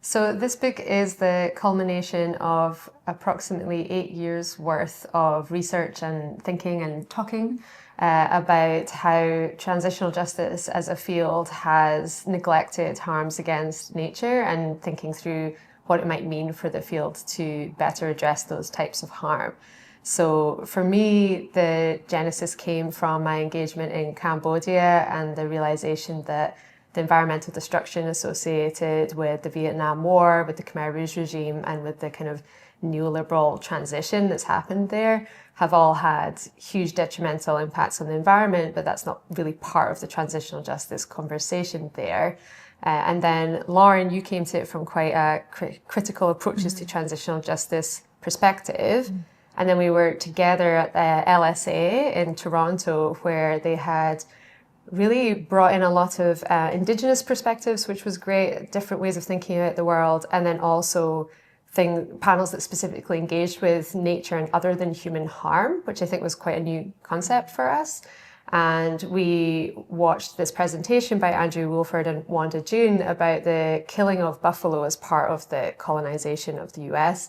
So this book is the culmination of approximately 8 years worth of research and thinking and talking about how transitional justice as a field has neglected harms against nature, and thinking through what it might mean for the field to better address those types of harm. So for me, the genesis came from my engagement in Cambodia and the realization that the environmental destruction associated with the Vietnam War, with the Khmer Rouge regime, and with the kind of neoliberal transition that's happened there have all had huge detrimental impacts on the environment, but that's not really part of the transitional justice conversation there. And then, Lauren, you came to it from quite a critical approaches to transitional justice perspective. And then we were together at LSA in Toronto, where they had really brought in a lot of Indigenous perspectives, which was great, different ways of thinking about the world, and then also panels that specifically engaged with nature and other than human harm, which I think was quite a new concept for us. And we watched this presentation by Andrew Wolford and Wanda June about the killing of buffalo as part of the colonization of the US.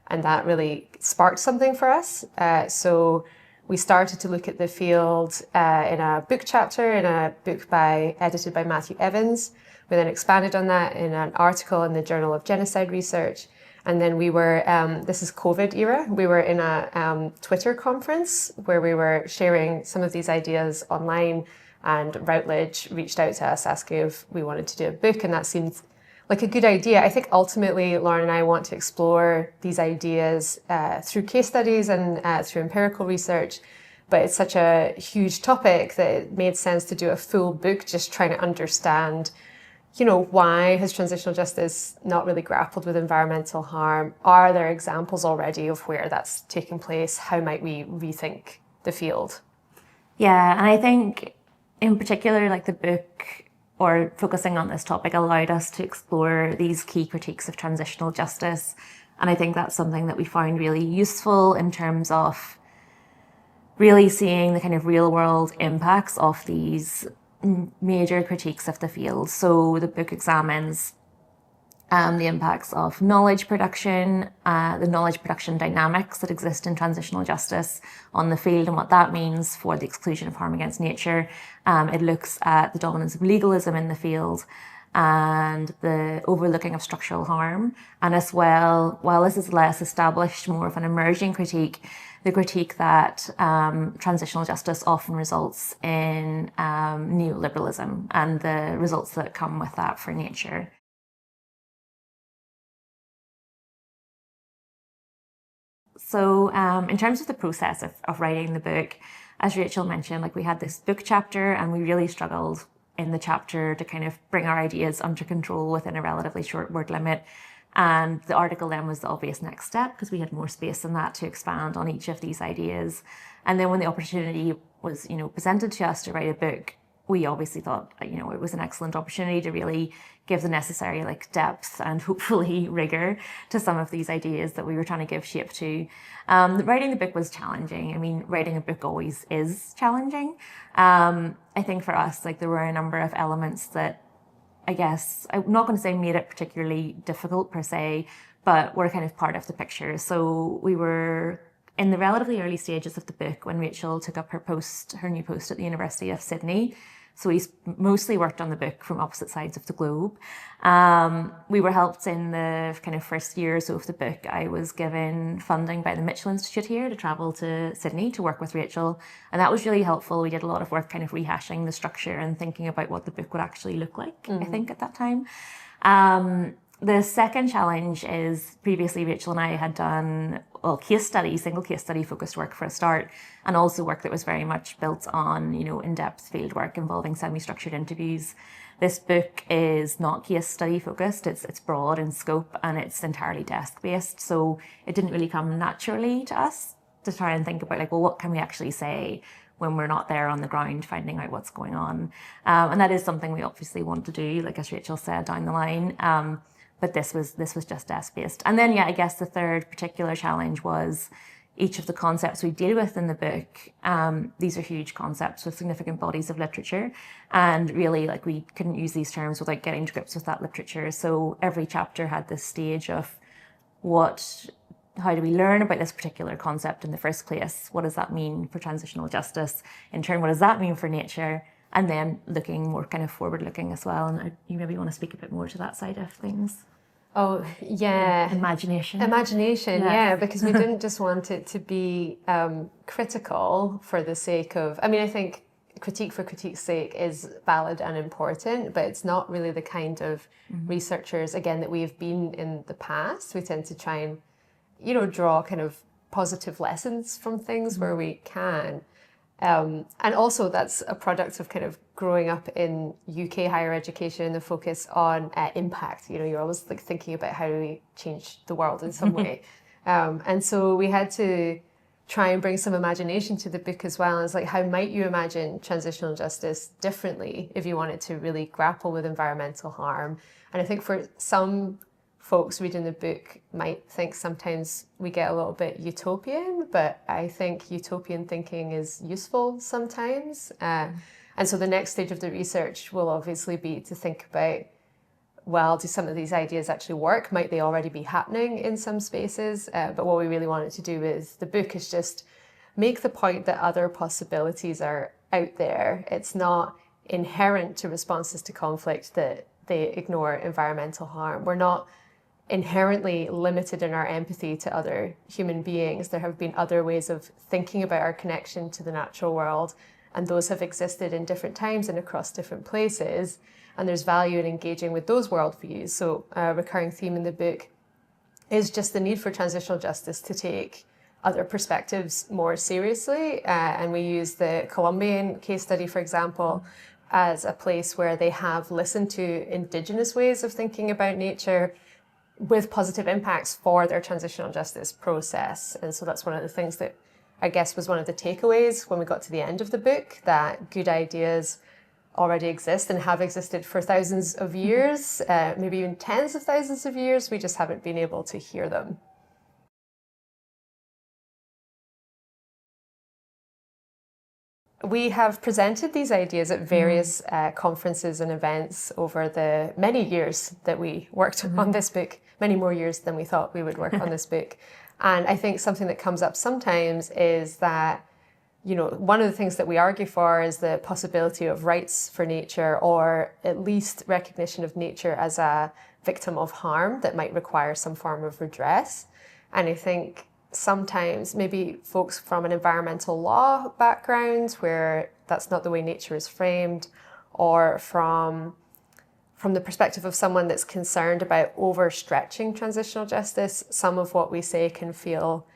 And that really sparked something for us. So we started to look at the field in a book chapter in a book edited by Matthew Evans. We then expanded on that in an article in the Journal of Genocide Research. And then we were, this is COVID era, we were in a Twitter conference where we were sharing some of these ideas online, and Routledge reached out to us asking if we wanted to do a book, and that seemed like a good idea. I think ultimately Lauren and I want to explore these ideas through case studies and through empirical research, but it's such a huge topic that it made sense to do a full book just trying to understand, why has transitional justice not really grappled with environmental harm? Are there examples already of where that's taking place? How might we rethink the field? Yeah, and I think in particular, like the book, or focusing on this topic, allowed us to explore these key critiques of transitional justice. And I think that's something that we found really useful in terms of really seeing the kind of real world impacts of these major critiques of the field. So the book examines the impacts of knowledge production, the knowledge production dynamics that exist in transitional justice on the field and what that means for the exclusion of harm against nature. It looks at the dominance of legalism in the field and the overlooking of structural harm. And as well, while this is less established, more of an emerging critique, the critique that transitional justice often results in neoliberalism and the results that come with that for nature. So in terms of the process of writing the book, as Rachel mentioned, we had this book chapter, and we really struggled in the chapter to kind of bring our ideas under control within a relatively short word limit. And the article then was the obvious next step, because we had more space than that to expand on each of these ideas. And then when the opportunity was, presented to us to write a book, we obviously thought, it was an excellent opportunity to really give the necessary depth and hopefully rigor to some of these ideas that we were trying to give shape to. Writing the book was challenging. I mean, writing a book always is challenging. I think for us, there were a number of elements that I guess, I'm not going to say made it particularly difficult per se, but were kind of part of the picture. So we were in the relatively early stages of the book when Rachel took up her new post at the University of Sydney. So we mostly worked on the book from opposite sides of the globe. We were helped in the kind of first year or so of the book. I was given funding by the Mitchell Institute here to travel to Sydney to work with Rachel. And that was really helpful. We did a lot of work kind of rehashing the structure and thinking about what the book would actually look like, I think, at that time. The second challenge is previously Rachel and I had done single case study focused work for a start, and also work that was very much built on, in-depth field work involving semi-structured interviews. This book is not case study focused, it's broad in scope and it's entirely desk based. So it didn't really come naturally to us to try and think about what can we actually say when we're not there on the ground finding out what's going on. And that is something we obviously want to do, as Rachel said, down the line. But this was just desk-based. And then, I guess the third particular challenge was, each of the concepts we deal with in the book, these are huge concepts with significant bodies of literature. And really, like, we couldn't use these terms without getting to grips with that literature. So every chapter had this stage of how do we learn about this particular concept in the first place? What does that mean for transitional justice? In turn, what does that mean for nature? And then looking more kind of forward-looking as well. And you maybe want to speak a bit more to that side of things. Oh, yeah. Imagination. Yeah, because we didn't just want it to be critical for the sake of, I mean, I think critique for critique's sake is valid and important, but it's not really the kind of researchers, again, that we've been in the past. We tend to try and, draw kind of positive lessons from things where we can. And also that's a product of kind of growing up in UK higher education, the focus on impact. You're always like thinking about how do we change the world in some way. And so we had to try and bring some imagination to the book as well. And it's like, how might you imagine transitional justice differently if you wanted to really grapple with environmental harm? And I think for some folks reading the book might think sometimes we get a little bit utopian, but I think utopian thinking is useful sometimes. And so the next stage of the research will obviously be to think about, well, do some of these ideas actually work? Might they already be happening in some spaces? But what we really wanted to do with the book is just make the point that other possibilities are out there. It's not inherent to responses to conflict that they ignore environmental harm. We're not inherently limited in our empathy to other human beings. There have been other ways of thinking about our connection to the natural world, and those have existed in different times and across different places, and there's value in engaging with those worldviews. So a recurring theme in the book is just the need for transitional justice to take other perspectives more seriously, and we use the Colombian case study, for example, as a place where they have listened to Indigenous ways of thinking about nature with positive impacts for their transitional justice process. And so that's one of the things that I guess was one of the takeaways when we got to the end of the book, that good ideas already exist and have existed for thousands of years, maybe even tens of thousands of years. We just haven't been able to hear them. We have presented these ideas at various conferences and events over the many years that we worked on this book, many more years than we thought we would work on this book. And I think something that comes up sometimes is that, one of the things that we argue for is the possibility of rights for nature, or at least recognition of nature as a victim of harm that might require some form of redress. And I think sometimes maybe folks from an environmental law background where that's not the way nature is framed, or from the perspective of someone that's concerned about overstretching transitional justice, some of what we say can feel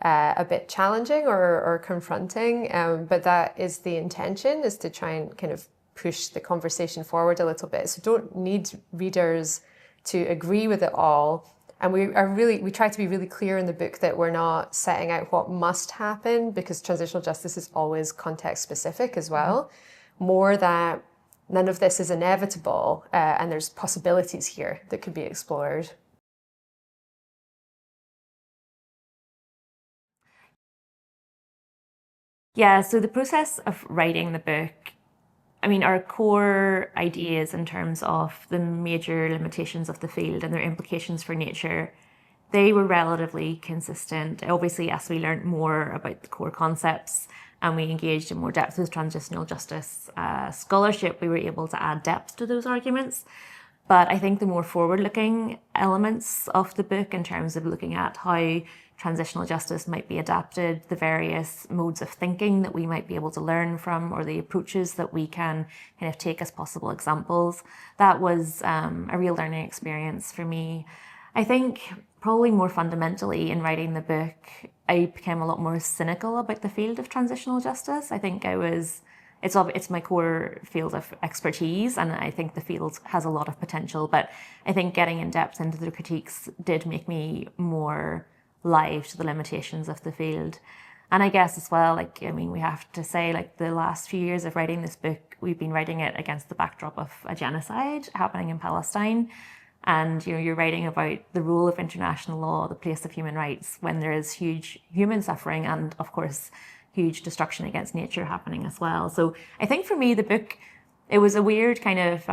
a bit challenging or confronting, but that is the intention, is to try and kind of push the conversation forward a little bit. So don't need readers to agree with it all. And we try to be really clear in the book that we're not setting out what must happen, because transitional justice is always context specific as well. More that none of this is inevitable, and there's possibilities here that could be explored. Yeah, so the process of writing the book, I mean, our core ideas in terms of the major limitations of the field and their implications for nature, they were relatively consistent. Obviously, as we learned more about the core concepts and we engaged in more depth with transitional justice scholarship, we were able to add depth to those arguments. But I think the more forward-looking elements of the book, in terms of looking at how transitional justice might be adapted, the various modes of thinking that we might be able to learn from, or the approaches that we can kind of take as possible examples, that was a real learning experience for me. I think probably more fundamentally in writing the book, I became a lot more cynical about the field of transitional justice. I think it's my core field of expertise, and I think the field has a lot of potential, but I think getting in depth into the critiques did make me more live to the limitations of the field. And I guess as well, we have to say, the last few years of writing this book, we've been writing it against the backdrop of a genocide happening in Palestine. And you're writing about the role of international law, the place of human rights, when there is huge human suffering and, of course, huge destruction against nature happening as well. So I think for me, the book, it was a weird kind of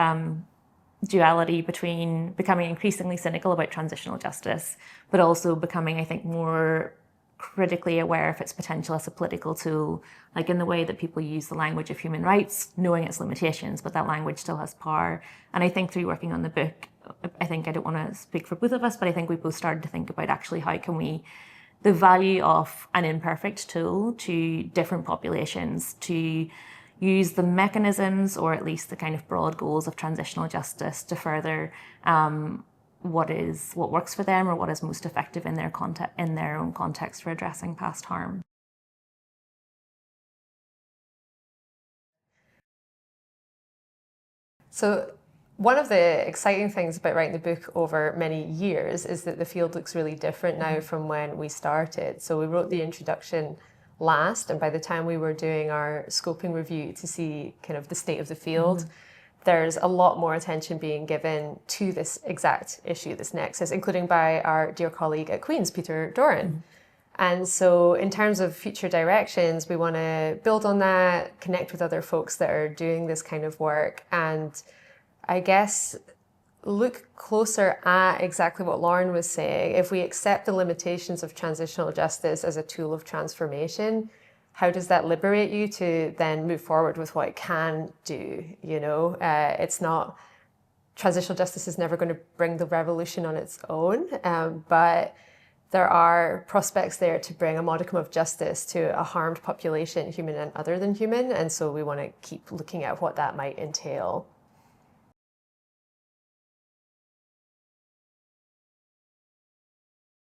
duality between becoming increasingly cynical about transitional justice, but also becoming, I think, more critically aware of its potential as a political tool, like in the way that people use the language of human rights, knowing its limitations, but that language still has power. And I think through working on the book, I don't want to speak for both of us, but I think we both started to think about actually how can we, the value of an imperfect tool to different populations, to use the mechanisms or at least the kind of broad goals of transitional justice to further what works for them or what is most effective in their own context for addressing past harm. So one of the exciting things about writing the book over many years is that the field looks really different now from when we started. So we wrote the introduction last, and by the time we were doing our scoping review to see kind of the state of the field, there's a lot more attention being given to this exact issue, this nexus, including by our dear colleague at Queen's, Peter Doran. And so in terms of future directions, we want to build on that, connect with other folks that are doing this kind of work, and I guess look closer at exactly what Lauren was saying. If we accept the limitations of transitional justice as a tool of transformation, how does that liberate you to then move forward with what it can do? It's not, transitional justice is never going to bring the revolution on its own, but there are prospects there to bring a modicum of justice to a harmed population, human and other than human. And so we want to keep looking at what that might entail.